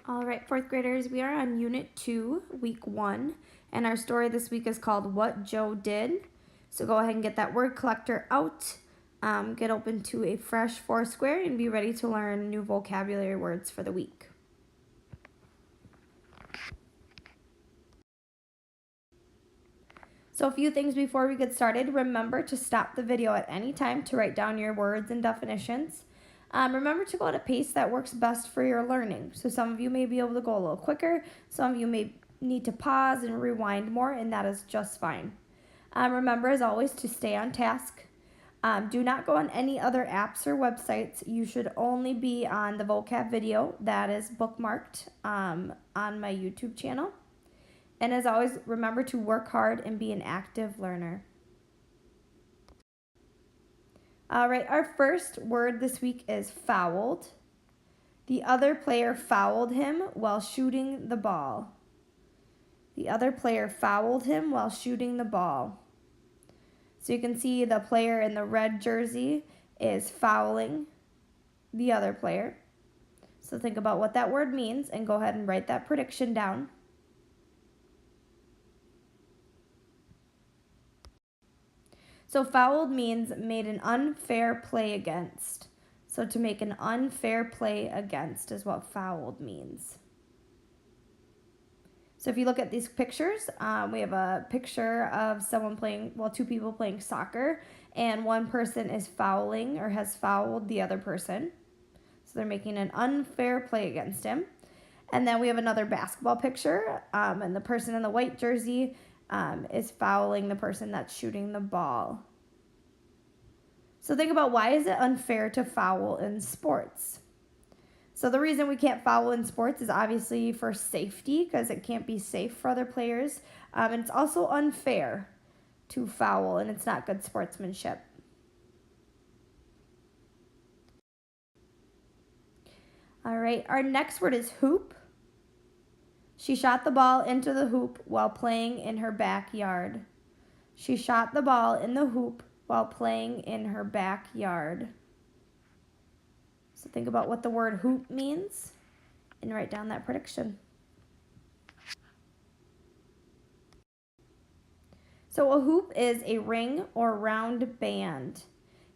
All right, fourth graders, we are on Unit 2, Week 1, and our story this week is called What Joe Did. So go ahead and get that word collector out, get open to a fresh Foursquare, and be ready to learn new vocabulary words for the week. So a few things before we get started. Remember to stop the video at any time to write down your words and definitions. Remember to go at a pace that works best for your learning. So some of you may be able to go a little quicker. Some of you may need to pause and rewind more, and that is just fine. Remember, as always, to stay on task. Do not go on any other apps or websites. You should only be on the vocab video that is bookmarked on my YouTube channel. And as always, remember to work hard and be an active learner. All right, our first word this week is fouled. The other player fouled him while shooting the ball. The other player fouled him while shooting the ball. So you can see the player in the red jersey is fouling the other player. So think about what that word means and go ahead and write that prediction down. So fouled means made an unfair play against. So to make an unfair play against is what fouled means. So if you look at these pictures, we have a picture of someone playing, well, two people playing soccer, and one person is fouling or has fouled the other person. So they're making an unfair play against him. And then we have another basketball picture, and the person in the white jersey is fouling the person that's shooting the ball. So think about, why is it unfair to foul in sports? So the reason we can't foul in sports is obviously for safety, because it can't be safe for other players. And it's also unfair to foul, and it's not good sportsmanship. All right, our next word is hoop. She shot the ball into the hoop while playing in her backyard. She shot the ball in the hoop while playing in her backyard. So think about what the word hoop means and write down that prediction. So a hoop is a ring or round band.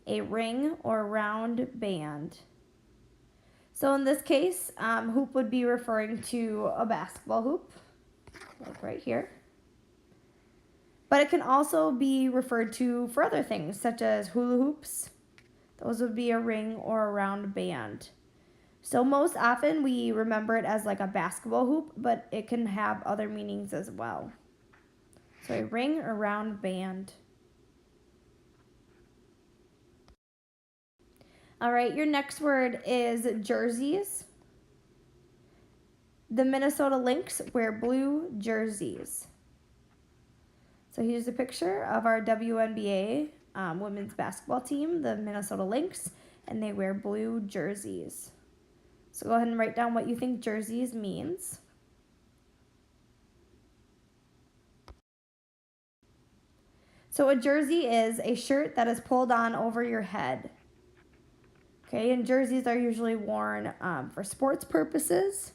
A ring or round band. So in this case, hoop would be referring to a basketball hoop, like right here. But it can also be referred to for other things, such as hula hoops. Those would be a ring or a round band. So most often we remember it as like a basketball hoop, but it can have other meanings as well. So a ring or round band. All right, your next word is jerseys. The Minnesota Lynx wear blue jerseys. So here's a picture of our WNBA women's basketball team, the Minnesota Lynx, and they wear blue jerseys. So go ahead and write down what you think jerseys means. So a jersey is a shirt that is pulled on over your head. Okay, and jerseys are usually worn for sports purposes.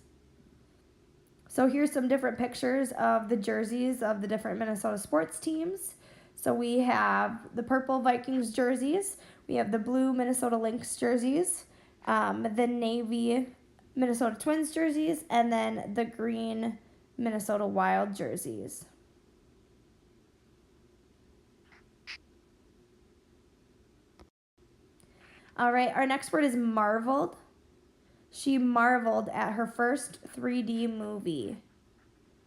So here's some different pictures of the jerseys of the different Minnesota sports teams. So we have the purple Vikings jerseys, we have the blue Minnesota Lynx jerseys, the navy Minnesota Twins jerseys, and then the green Minnesota Wild jerseys. All right, our next word is marveled. She marveled at her first 3D movie.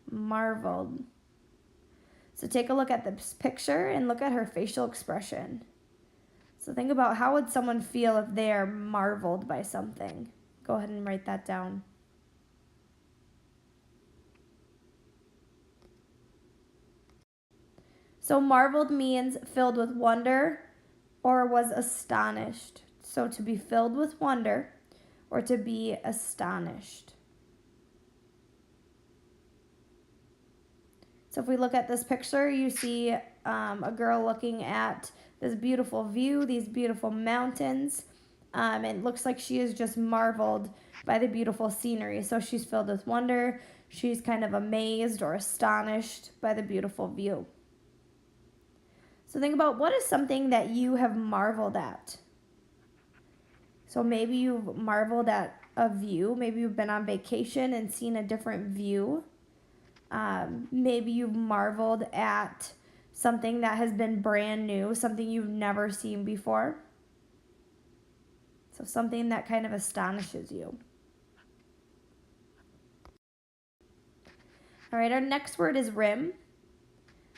Marveled. So take a look at this picture and look at her facial expression. So think about, how would someone feel if they're marveled by something? Go ahead and write that down. So marveled means filled with wonder or was astonished. So to be filled with wonder or to be astonished. So if we look at this picture, you see a girl looking at this beautiful view, these beautiful mountains, It looks like she is just marveled by the beautiful scenery. So she's filled with wonder. She's kind of amazed or astonished by the beautiful view. So think about, what is something that you have marveled at? So maybe you've marveled at a view. Maybe you've been on vacation and seen a different view. Maybe you've marveled at something that has been brand new, something you've never seen before. So something that kind of astonishes you. All right, our next word is rim.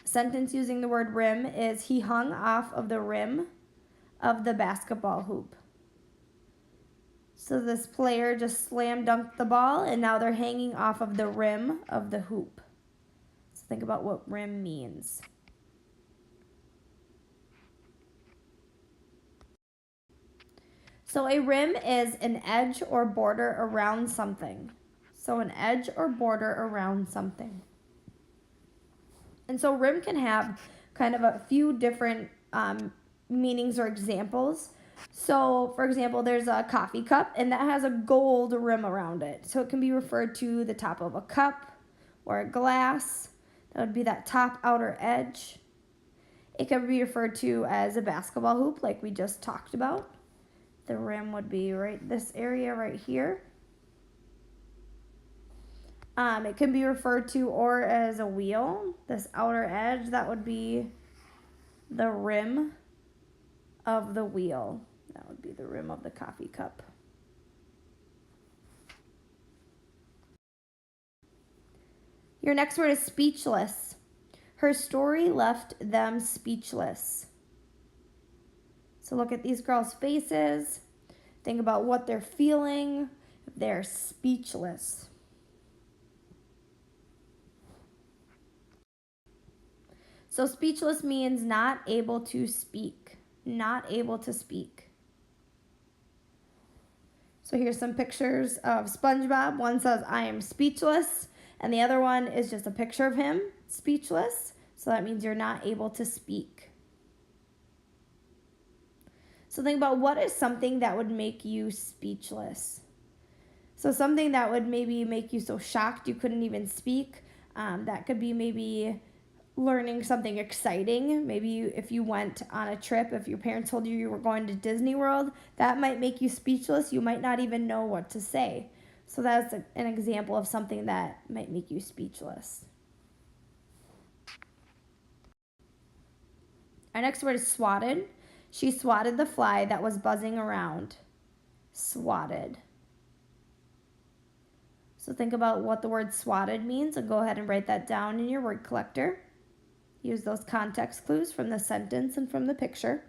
A sentence using the word rim is, he hung off of the rim of the basketball hoop. So this player just slam dunked the ball, and now they're hanging off of the rim of the hoop. So think about what rim means. So a rim is an edge or border around something. So an edge or border around something. And so rim can have kind of a few different meanings or examples. So for example, there's a coffee cup, and that has a gold rim around it. So it can be referred to the top of a cup or a glass. That would be that top outer edge. It can be referred to as a basketball hoop, like we just talked about. The rim would be right this area right here. It can be referred to or as a wheel. This outer edge, that would be the rim of the wheel. That would be the rim of the coffee cup. Your next word is speechless. Her story left them speechless. So look at these girls' faces. Think about what they're feeling. They're speechless. So speechless means not able to speak. Not able to speak. So here's some pictures of SpongeBob. One says, I am speechless. And the other one is just a picture of him, speechless. So that means you're not able to speak. So think about, what is something that would make you speechless? So something that would maybe make you so shocked you couldn't even speak. That could be maybe learning something exciting. Maybe if you went on a trip, if your parents told you were going to Disney World, that might make you speechless. You might not even know what to say. So that's an example of something that might make you speechless. Our next word is swatted. She swatted the fly that was buzzing around. Swatted. So think about what the word swatted means, and go ahead and write that down in your word collector. Use those context clues from the sentence and from the picture.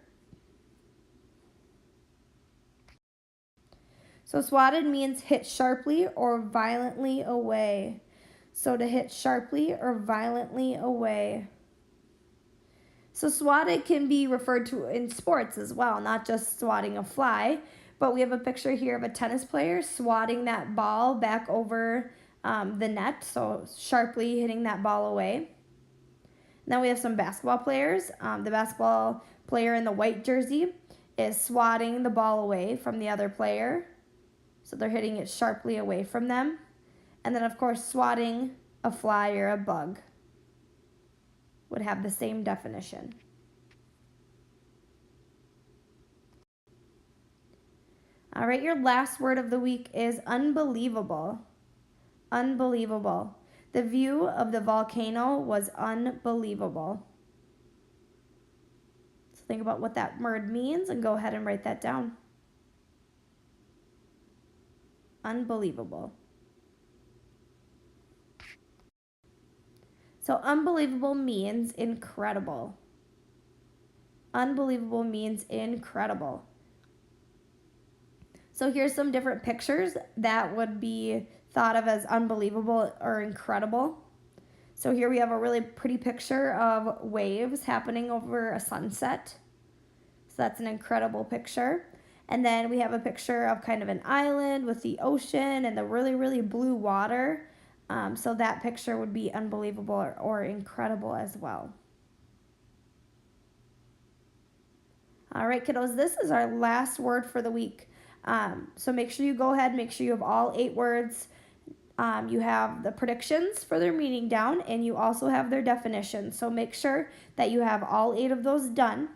So swatted means hit sharply or violently away. So to hit sharply or violently away. So swatted can be referred to in sports as well, not just swatting a fly, but we have a picture here of a tennis player swatting that ball back over the net, so sharply hitting that ball away. Then we have some basketball players. The basketball player in the white jersey is swatting the ball away from the other player. So they're hitting it sharply away from them. And then, of course, swatting a fly or a bug would have the same definition. All right, your last word of the week is unbelievable. Unbelievable. The view of the volcano was unbelievable. So think about what that word means and go ahead and write that down. Unbelievable. So unbelievable means incredible. Unbelievable means incredible. So here's some different pictures that would be thought of as unbelievable or incredible. So here we have a really pretty picture of waves happening over a sunset. So that's an incredible picture. And then we have a picture of kind of an island with the ocean and the really, really blue water. So that picture would be unbelievable or incredible as well. All right, kiddos, this is our last word for the week. So make sure you go ahead, make sure you have all 8 words. You have the predictions for their meaning down, and you also have their definition. So make sure that you have all 8 of those done.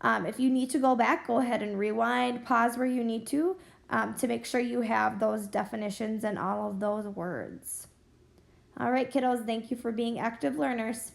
If you need to go back, go ahead and rewind, pause where you need to make sure you have those definitions and all of those words. All right, kiddos, thank you for being active learners.